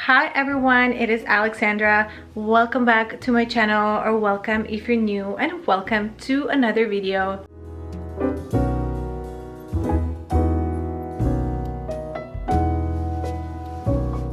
Hi everyone, it is Alexandra. Welcome back to my channel, or welcome if you're new, and welcome to another video.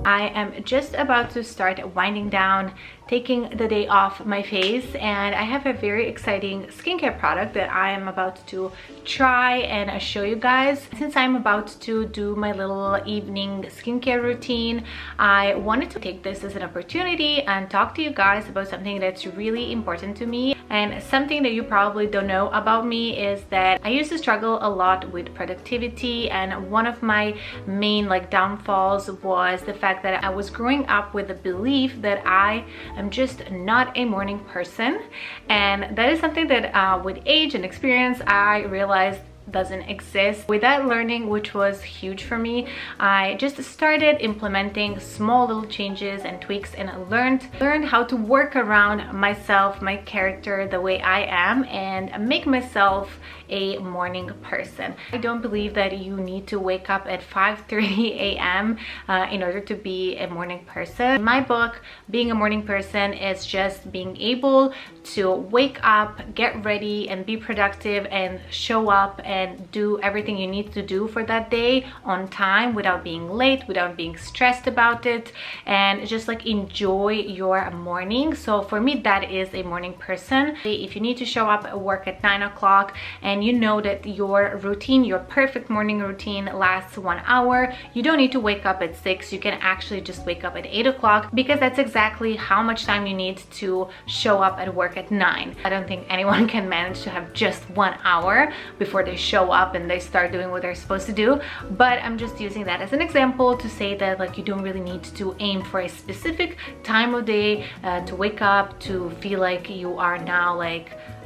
I am just about to start winding down, taking the day off my face, and I have a very exciting skincare product that I am about to try and show you guys. Since I'm about to do my little evening skincare routine, I wanted to take this as an opportunity and talk to you guys about something that's really important to me. And something that you probably don't know about me is that I used to struggle a lot with productivity, and one of my main downfalls was the fact that I was growing up with the belief that I am just not a morning person, and that is something that with age and experience I realized doesn't exist. With that learning, which was huge for me, I just started implementing small little changes and tweaks, and I learned how to work around myself, my character, the way I am, and make myself a morning person. I don't believe that you need to wake up at 5:30 a.m. In order to be a morning person. In my book, being a morning person is just being able to wake up, get ready, and be productive, and show up and do everything you need to do for that day on time without being late, without being stressed about it, and just enjoy your morning. So for me, that is a morning person. If you need to show up at work at 9 o'clock and you know that your routine, your perfect morning routine lasts 1 hour, you don't need to wake up at 6. You can actually just wake up at 8 o'clock, because that's exactly how much time you need to show up at work at 9. I don't think anyone can manage to have just 1 hour before they show up and they start doing what they're supposed to do. But I'm just using that as an example to say that you don't really need to aim for a specific time of day to wake up to feel like you are now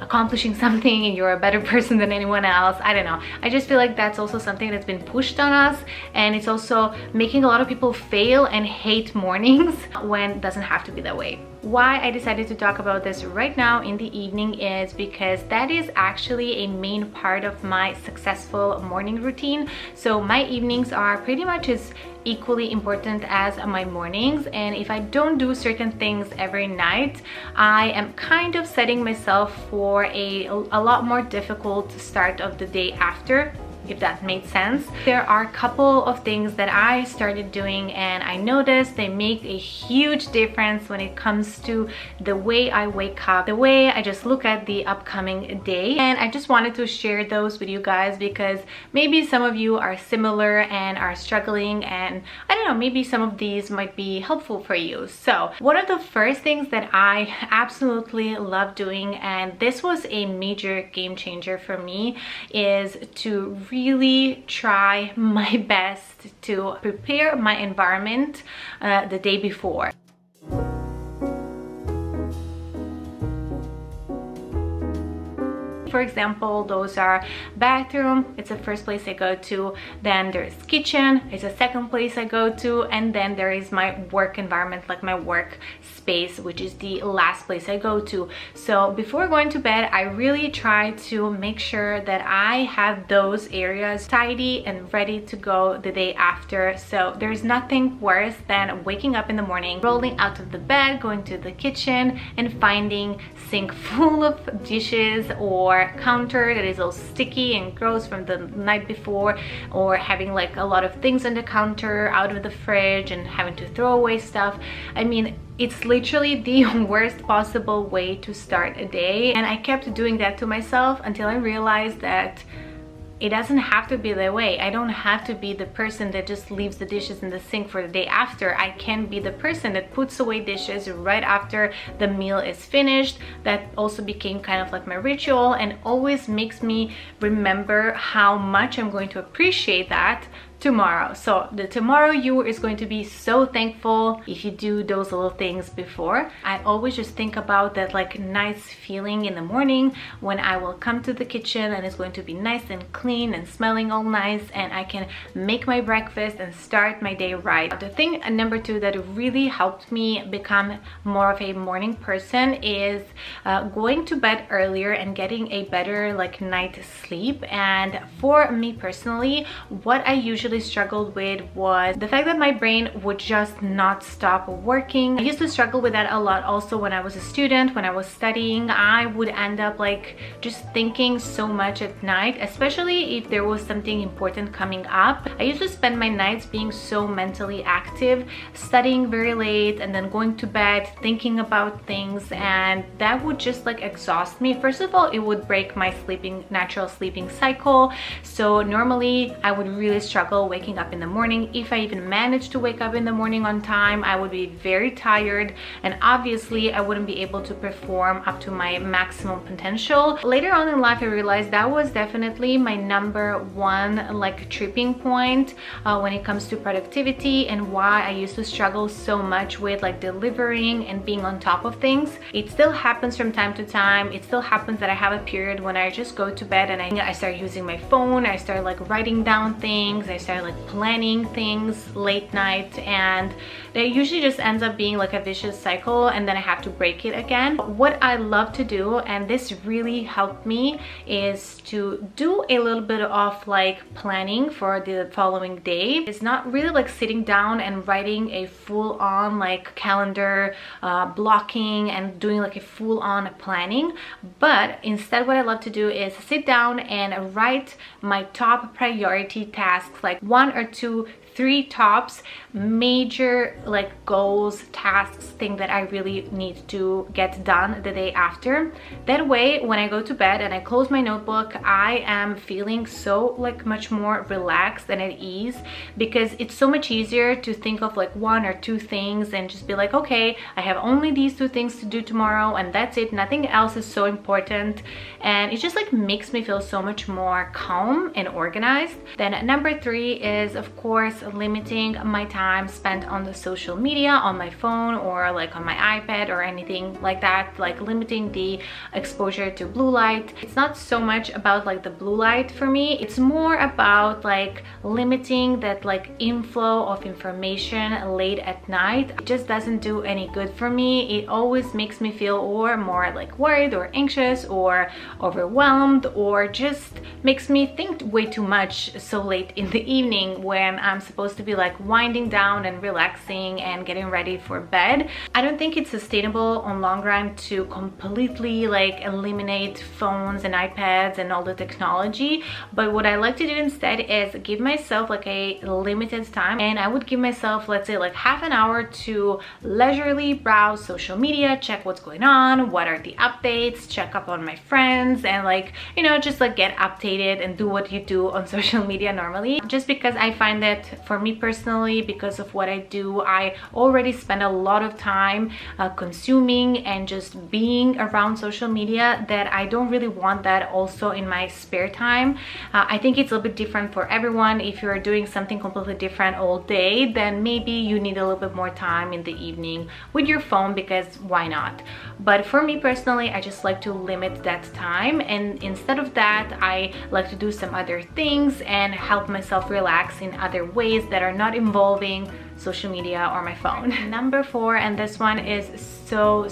accomplishing something and you're a better person than anyone else. I don't know. I just feel like that's also something that's been pushed on us, and it's also making a lot of people fail and hate mornings when it doesn't have to be that way. Why I decided to talk about this right now in the evening is because that is actually a main part of my successful morning routine. So my evenings are pretty much as equally important as my mornings, and if I don't do certain things every night, I am kind of setting myself for a lot more difficult start of the day after, if that made sense. There are a couple of things that I started doing, and I noticed they make a huge difference when it comes to the way I wake up, the way I just look at the upcoming day. And I just wanted to share those with you guys because maybe some of you are similar and are struggling, and I don't know, maybe some of these might be helpful for you. So one of the first things that I absolutely love doing, and this was a major game changer for me, is to really try my best to prepare my environment the day before. For example, those are bathroom, it's the first place I go to, then there's kitchen, it's the second place I go to, and then there is my work environment, my work space, which is the last place I go to. So before going to bed, I really try to make sure that I have those areas tidy and ready to go the day after. So there's nothing worse than waking up in the morning, rolling out of the bed, going to the kitchen, and finding sink full of dishes, or counter that is all sticky and gross from the night before, or having a lot of things on the counter out of the fridge and having to throw away stuff. I mean, it's literally the worst possible way to start a day, and I kept doing that to myself until I realized that it doesn't have to be that way. I don't have to be the person that just leaves the dishes in the sink for the day after. I can be the person that puts away dishes right after the meal is finished. That also became kind of my ritual, and always makes me remember how much I'm going to appreciate that tomorrow. So the tomorrow you is going to be so thankful if you do those little things before. I always just think about that nice feeling in the morning when I will come to the kitchen and it's going to be nice and clean and smelling all nice, and I can make my breakfast and start my day right. The thing number 2 that really helped me become more of a morning person is going to bed earlier and getting a better night's sleep. And for me personally, what I usually especially struggled with was the fact that my brain would just not stop working. I used to struggle with that a lot also when I was a student, when I was studying. I would end up like just thinking so much at night, especially if there was something important coming up. I used to spend my nights being so mentally active, studying very late and then going to bed thinking about things, and that would just like exhaust me. First of all, it would break my natural sleeping cycle. So normally I would really struggle waking up in the morning. If I even managed to wake up in the morning on time, I would be very tired, and obviously I wouldn't be able to perform up to my maximum potential. Later on in life, I realized that was definitely my number one like tripping point when it comes to productivity, and why I used to struggle so much with like delivering and being on top of things. It still happens from time to time. It still happens that I have a period when I just go to bed and I start using my phone. I start like writing down things. I start like planning things late night, and that usually just ends up being like a vicious cycle, and then I have to break it again. What I love to do, and this really helped me, is to do a little bit of like planning for the following day. It's not really like sitting down and writing a full-on like calendar blocking and doing like a full-on planning, but instead what I love to do is sit down and write my top priority tasks, like 1 or 2 3 tops major like goals, tasks, things that I really need to get done the day after. That way when I go to bed and I close my notebook, I am feeling so like much more relaxed and at ease, because it's so much easier to think of like 1 or 2 things and just be like, okay, I have only these 2 things to do tomorrow and that's it, nothing else is so important. And it just like makes me feel so much more calm and organized. Then number 3 is of course limiting my time spent on the social media, on my phone or like on my iPad or anything like that, like limiting the exposure to blue light. It's not so much about like the blue light for me, it's more about like limiting that like inflow of information late at night. It just doesn't do any good for me. It always makes me feel or more like worried or anxious or overwhelmed, or just makes me think way too much so late in the evening when I'm supposed to be like winding down and relaxing and getting ready for bed. I don't think it's sustainable on long run to completely like eliminate phones and iPads and all the technology, but what I like to do instead is give myself like a limited time, and I would give myself, let's say, like half an hour to leisurely browse social media, check what's going on, what are the updates, check up on my friends, and like, you know, just like get updated and do what you do on social media normally. Just because I find that for me personally, because of what I do, I already spend a lot of time consuming and just being around social media, that I don't really want that also in my spare time. I think it's a little bit different for everyone. If you're doing something completely different all day, then maybe you need a little bit more time in the evening with your phone, because why not? But for me personally, I just like to limit that time, and instead of that I like to do some other things and help myself relax in other ways that are not involving social media or my phone. Number 4, and this one is so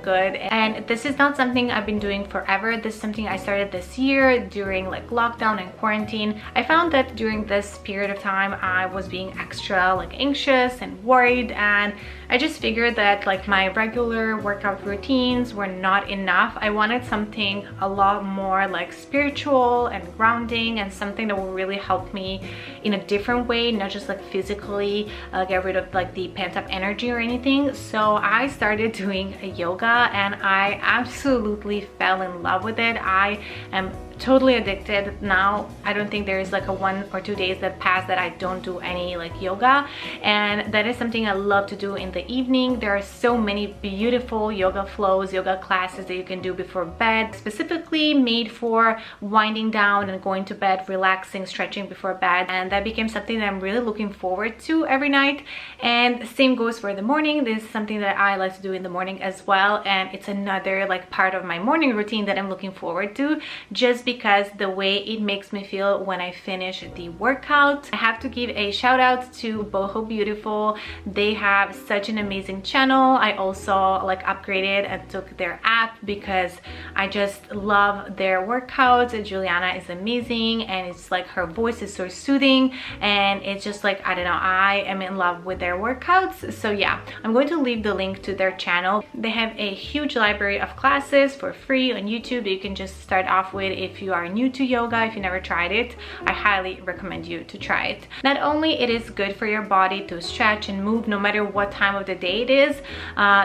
good, and this is not something I've been doing forever. This is something I started this year during like lockdown and quarantine. I found that during this period of time I was being extra like anxious and worried, and I just figured that like my regular workout routines were not enough. I wanted something a lot more like spiritual and grounding, and something that will really help me in a different way, not just like physically get rid of like the pent-up energy or anything. So I started doing yoga, and I absolutely fell in love with it. I am totally addicted now. I don't think there is like a 1 or 2 days that pass that I don't do any like yoga, and that is something I love to do in the evening. There are so many beautiful yoga flows, yoga classes that you can do before bed, specifically made for winding down and going to bed, relaxing, stretching before bed, and that became something that I'm really looking forward to every night. And same goes for the morning. This is something that I like to do in the morning as well, and it's another like part of my morning routine that I'm looking forward to, just because the way it makes me feel when I finish the workout. I have to give a shout out to Boho Beautiful. They have such an amazing channel. I also like upgraded and took their app because I just love their workouts. Juliana is amazing, and it's like her voice is so soothing, and it's just like, I don't know, I am in love with their workouts. So yeah, I'm going to leave the link to their channel. They have a huge library of classes for free on YouTube that you can just start off with if you are new to yoga. If you never tried it, I highly recommend you to try it. Not only it is good for your body to stretch and move no matter what time of the day it is,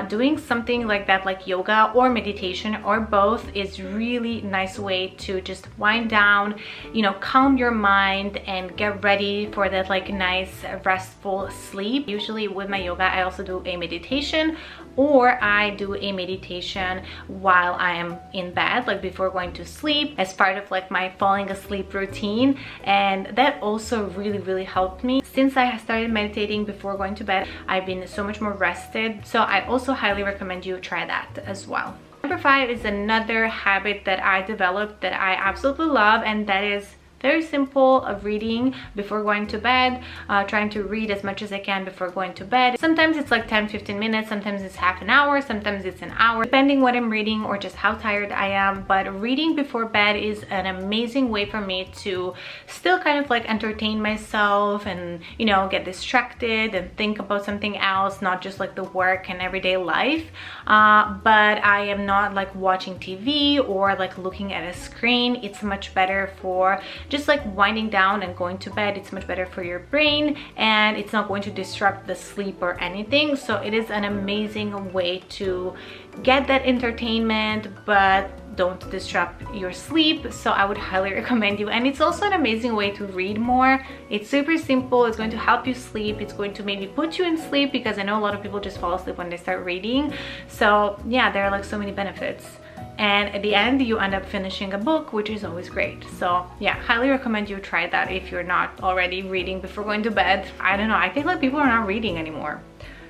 doing something like that, like yoga or meditation or both, is really nice way to just wind down, you know, calm your mind and get ready for that like nice restful sleep. Usually with my yoga I also do a meditation, or I do a meditation while I am in bed, like before going to sleep, as part of like my falling asleep routine, and that also really helped me. Since I started meditating before going to bed, I've been so much more rested, so I also highly recommend you try that as well. Number 5 is another habit that I developed that I absolutely love, and that is very simple, of reading before going to bed, trying to read as much as I can before going to bed. Sometimes it's like 10-15 minutes, sometimes it's half an hour, sometimes it's an hour, depending what I'm reading or just how tired I am. But reading before bed is an amazing way for me to still kind of like entertain myself and, you know, get distracted and think about something else, not just like the work and everyday life. But I am not like watching TV or like looking at a screen. It's much better for just like winding down and going to bed. It's much better for your brain, and it's not going to disrupt the sleep or anything. So it is an amazing way to get that entertainment but don't disrupt your sleep. So I would highly recommend you. And it's also an amazing way to read more. It's super simple. It's going to help you sleep. It's going to maybe put you in sleep, because I know a lot of people just fall asleep when they start reading. So yeah, there are like so many benefits, and at the end you end up finishing a book, which is always great. So yeah, highly recommend you try that if you're not already reading before going to bed. I don't know, I think like people are not reading anymore,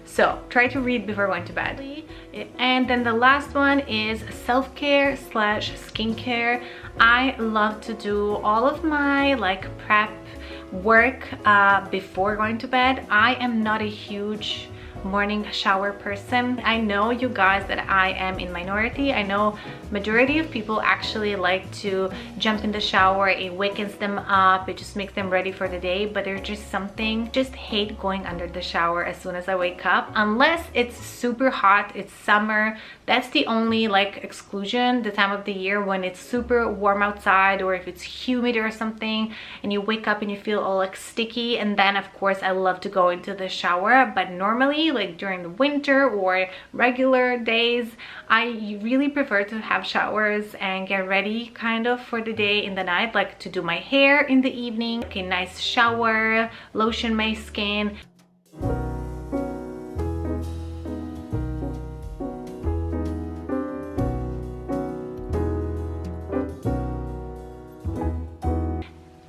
so try to read before going to bed. And then the last one is self-care slash skincare. I love to do all of my like prep work before going to bed. I am not a huge morning shower person. I know, you guys, that I am in minority. I know majority of people actually like to jump in the shower. It wakens them up, it just makes them ready for the day. But there's just something, just hate going under the shower as soon as I wake up, unless it's super hot, it's summer. That's the only like exclusion, the time of the year when it's super warm outside, or if it's humid or something and you wake up and you feel all like sticky. And then of course I love to go into the shower. But normally, like during the winter or regular days, I really prefer to have showers and get ready kind of for the day in the night, like to do my hair in the evening, a nice shower, lotion my skin.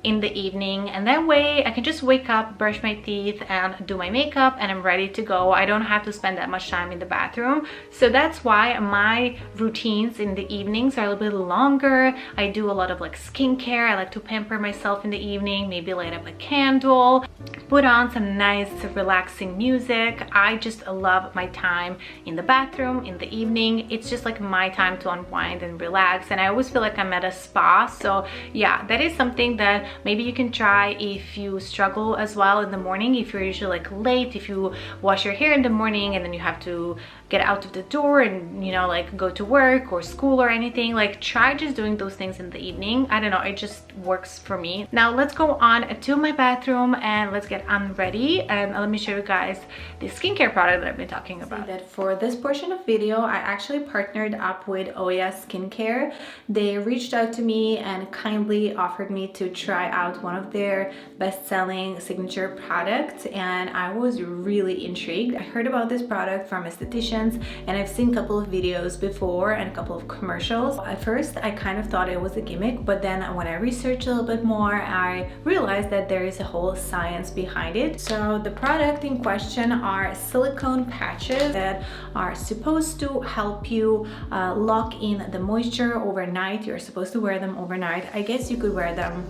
In the evening, and that way I can just wake up, brush my teeth and do my makeup, and I'm ready to go. I don't have to spend that much time in the bathroom. So that's why my routines in the evenings are a little bit longer. I do a lot of like skincare. I like to pamper myself in the evening, maybe light up a candle, put on some nice relaxing music. I just love my time in the bathroom in the evening. It's just like my time to unwind and relax, and I always feel like I'm at a spa. So yeah, that is something that maybe you can try if you struggle as well in the morning, if you're usually like late, if you wash your hair in the morning and then you have to get out of the door and, you know, like go to work or school or anything. Like, try just doing those things in the evening. I don't know, it just works for me. Now let's go on to my bathroom and let's get unready, and let me show you guys the skincare product that I've been talking about. That for this portion of video, I actually partnered up with Oia Skincare. They reached out to me and kindly offered me to try try out one of their best-selling signature products, and I was really intrigued. I heard about this product from estheticians, and I've seen a couple of videos before and a couple of commercials. At first, I kind of thought it was a gimmick, but then when I researched a little bit more, I realized that there is a whole science behind it. So the product in question are silicone patches that are supposed to help you lock in the moisture overnight. You're supposed to wear them overnight. I guess you could wear them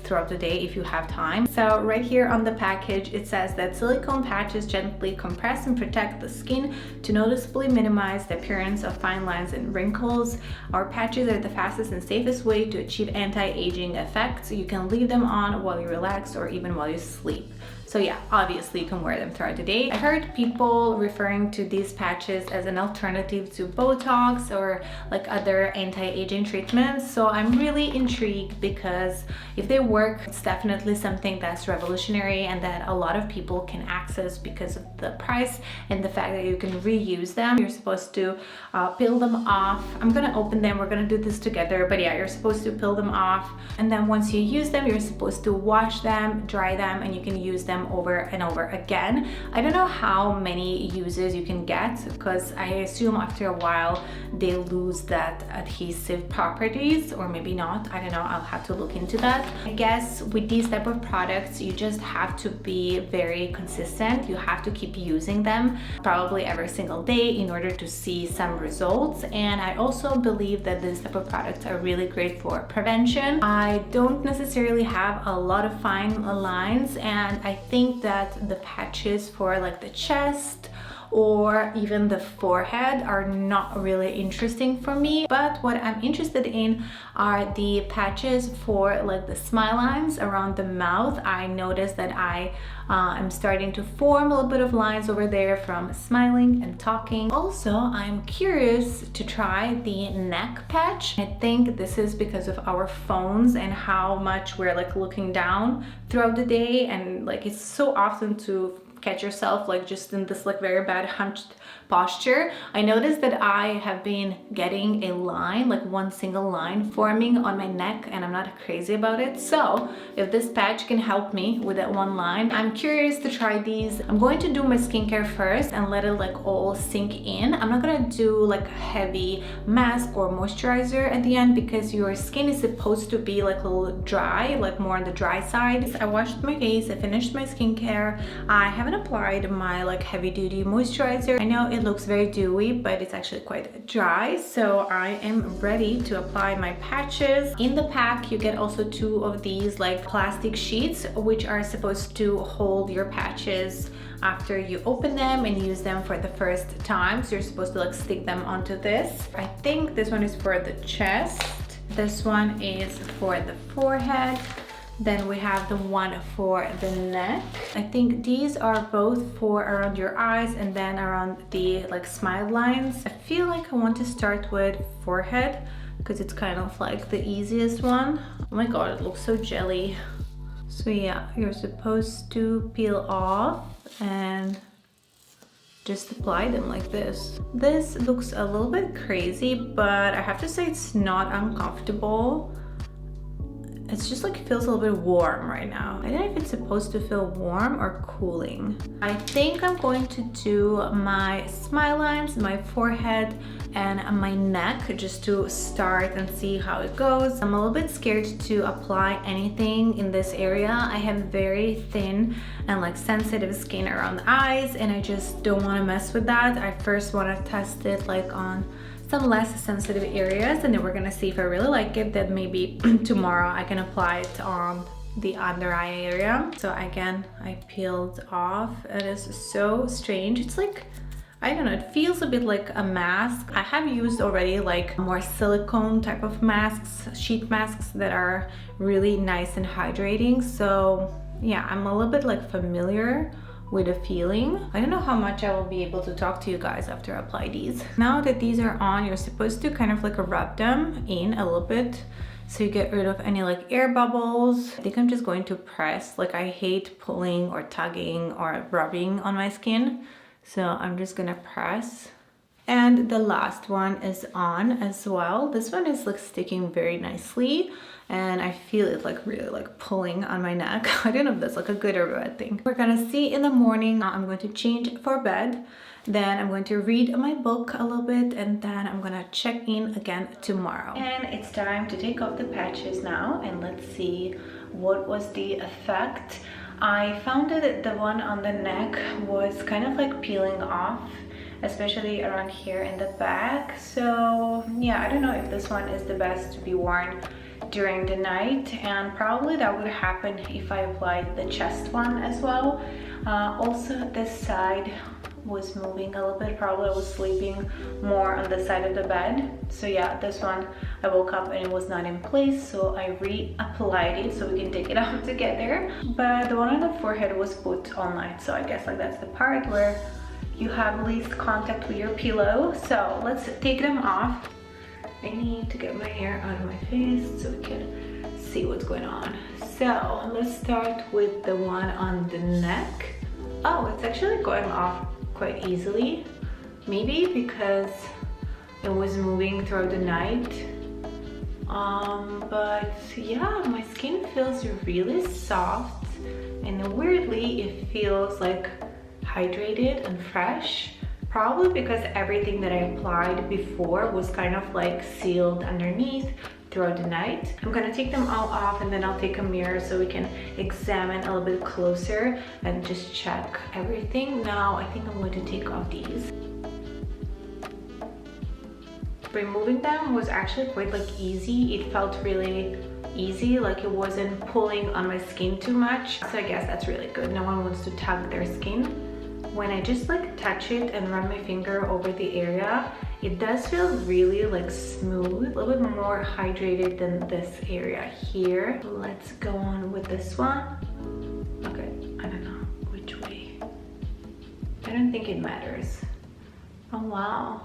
throughout the day if you have time. So right here on the package, it says that silicone patches gently compress and protect the skin to noticeably minimize the appearance of fine lines and wrinkles. Our patches are the fastest and safest way to achieve anti-aging effects. You can leave them on while you relax or even while you sleep. So yeah, obviously you can wear them throughout the day. I heard people referring to these patches as an alternative to Botox or like other anti-aging treatments. So I'm really intrigued because if they work, it's definitely something that's revolutionary and that a lot of people can access because of the price and the fact that you can reuse them. You're supposed to peel them off. I'm gonna open them, we're gonna do this together, but yeah, you're supposed to peel them off. And then once you use them, you're supposed to wash them, dry them, and you can use them over and over again. I don't know how many uses you can get because I assume after a while they lose that adhesive properties, or maybe not. I don't know, I'll have to look into that. I guess with these type of products, you just have to be very consistent. You have to keep using them probably every single day in order to see some results. And I also believe that this type of products are really great for prevention. I don't necessarily have a lot of fine lines, and I think that the patches for like the chest or even the forehead are not really interesting for me. But what I'm interested in are the patches for like the smile lines around the mouth. I noticed that I am starting to form a little bit of lines over there from smiling and talking. Also, I'm curious to try the neck patch. I think this is because of our phones and how much we're like looking down throughout the day, and like it's so often to catch yourself like just in this like very bad hunched posture. I noticed that I have been getting a line, like one single line forming on my neck, and I'm not crazy about it. So if this patch can help me with that one line, I'm curious to try these. I'm going to do my skincare first and let it like all sink in. I'm not gonna do like a heavy mask or moisturizer at the end because your skin is supposed to be like a little dry, like more on the dry side. I washed my face, I finished my skincare. I haven't applied my like heavy duty moisturizer. I know it looks very dewy, but it's actually quite dry, so I am ready to apply my patches. In the pack you get also 2 of these like plastic sheets which are supposed to hold your patches after you open them and use them for the first time. So you're supposed to like stick them onto this. I think this one is for the chest, this one is for the forehead, then we have the one for the neck. I think these are both for around your eyes and then around the like smile lines. I feel like I want to start with forehead because it's kind of like the easiest one. Oh my god, it looks so jelly. So yeah, you're supposed to peel off and just apply them like this. This looks a little bit crazy, but I have to say it's not uncomfortable. It's just like it feels a little bit warm right now. I don't know if it's supposed to feel warm or cooling. I think I'm going to do my smile lines, my forehead, and my neck just to start and see how it goes. I'm a little bit scared to apply anything in this area. I have very thin and like sensitive skin around the eyes, and I just don't want to mess with that. I first want to test it like on some less sensitive areas, and then we're gonna see if I really like it. Then maybe tomorrow I can apply it on the under eye area. So again, I peeled off. It is so strange. It's like, I don't know, it feels a bit like a mask. I have used already like more silicone type of masks, sheet masks that are really nice and hydrating. So yeah, I'm a little bit like familiar with a feeling. I don't know how much I will be able to talk to you guys after I apply these. Now that these are on, you're supposed to kind of like rub them in a little bit so you get rid of any like air bubbles. I think I'm just going to press. Like I hate pulling or tugging or rubbing on my skin, so I'm just gonna press And the last one is on as well. This one is like sticking very nicely and I feel it like really like pulling on my neck. I don't know if that's like a good or bad thing. We're gonna see in the morning. I'm going to change for bed. Then I'm going to read my book a little bit and then I'm gonna check in again tomorrow. And it's time to take off the patches now and let's see what was the effect. I found that the one on the neck was kind of like peeling off, especially around here in the back. So yeah, I don't know if this one is the best to be worn during the night, and probably that would happen if I applied the chest one as well. Also this side was moving a little bit. Probably I was sleeping more on the side of the bed. So yeah, this one I woke up and it was not in place, so I reapplied it so we can take it out together. But the one on the forehead was put all night, so I guess like that's the part where you have least contact with your pillow. So let's take them off. I need to get my hair out of my face so we can see what's going on. So let's start with the one on the neck. Oh, it's actually going off quite easily. Maybe because it was moving throughout the night. But yeah, my skin feels really soft and weirdly it feels like hydrated and fresh, probably because everything that I applied before was kind of like sealed underneath throughout the night. I'm gonna take them all off and then I'll take a mirror so we can examine a little bit closer and just check everything. Now I think I'm going to take off these. Removing them was actually quite like easy. It felt really easy, like it wasn't pulling on my skin too much. So I guess that's really good. No one wants to tug their skin. When I just like touch it and run my finger over the area, it does feel really like smooth, a little bit more hydrated than this area here. Let's go on with this one. Okay, I don't know which way. I don't think it matters. Oh wow.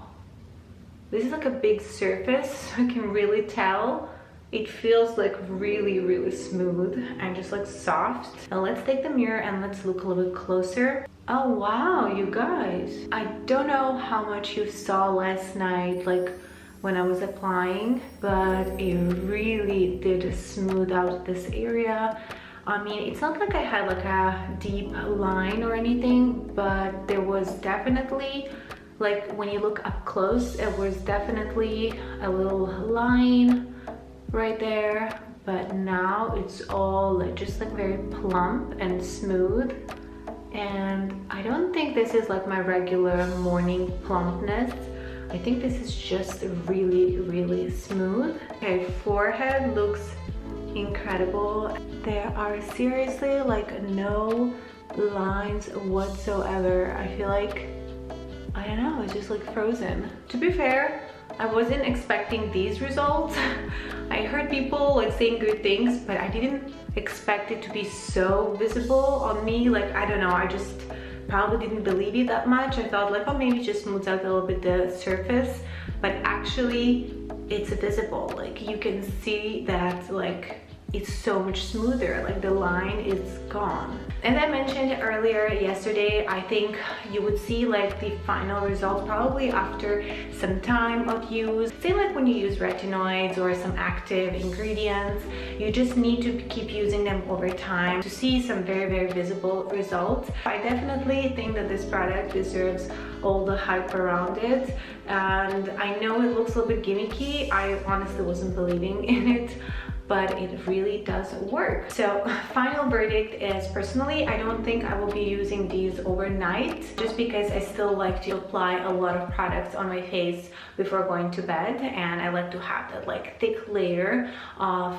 This is like a big surface, so I can really tell. It feels like really smooth and just like soft. Now let's take the mirror and let's look a little bit closer. Oh wow, you guys. I don't know how much you saw last night, like when I was applying, but it really did smooth out this area. I mean, it's not like I had like a deep line or anything, but there was definitely, like when you look up close, it was definitely a little line right there, but now it's all like just like very plump and smooth. And I don't think this is like my regular morning plumpness. I think this is just really smooth. Okay, forehead looks incredible. There are seriously like no lines whatsoever. I feel like, I don't know, it's just like frozen. To be fair, I wasn't expecting these results. I heard people like saying good things, but I didn't expect it to be so visible on me. Like, I don't know, I just probably didn't believe it that much. I thought like, oh, maybe it just smooths out a little bit the surface, but actually it's visible. Like you can see that like it's so much smoother, like the line is gone. As I mentioned earlier yesterday, I think you would see like the final results probably after some time of use. Say like when you use retinoids or some active ingredients, you just need to keep using them over time to see some very visible results. I definitely think that this product deserves all the hype around it, and I know it looks a little bit gimmicky. I honestly wasn't believing in it, but it really does work. So final verdict is, personally, I don't think I will be using these overnight, just because I still like to apply a lot of products on my face before going to bed, and I like to have that like thick layer of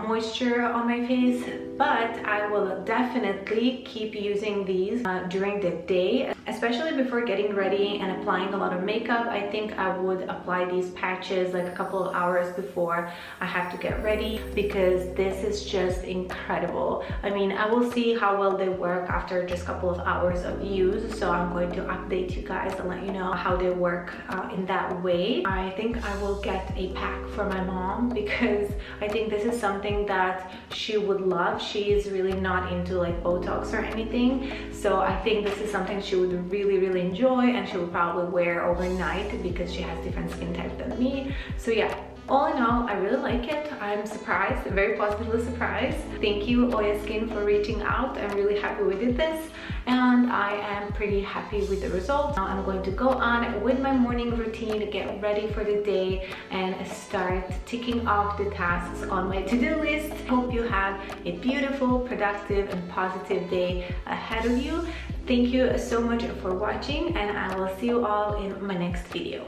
moisture on my face. But I will definitely keep using these during the day, especially before getting ready and applying a lot of makeup. I think I would apply these patches like a couple of hours before I have to get ready. because this is just incredible. I mean, I will see how well they work after just a couple of hours of use, so I'm going to update you guys and let you know how they work in that way. I think I will get a pack for my mom because I think this is something that she would love. She is really not into like Botox or anything, so I think this is something she would really enjoy, and she would probably wear overnight because she has different skin type than me. So yeah, all in all, I really like it. I'm surprised, very positively surprised. Thank you, Oia Skin, for reaching out. I'm really happy we did this, and I am pretty happy with the results. Now I'm going to go on with my morning routine, get ready for the day, and start ticking off the tasks on my to-do list. Hope you have a beautiful, productive, and positive day ahead of you. Thank you so much for watching, and I will see you all in my next video.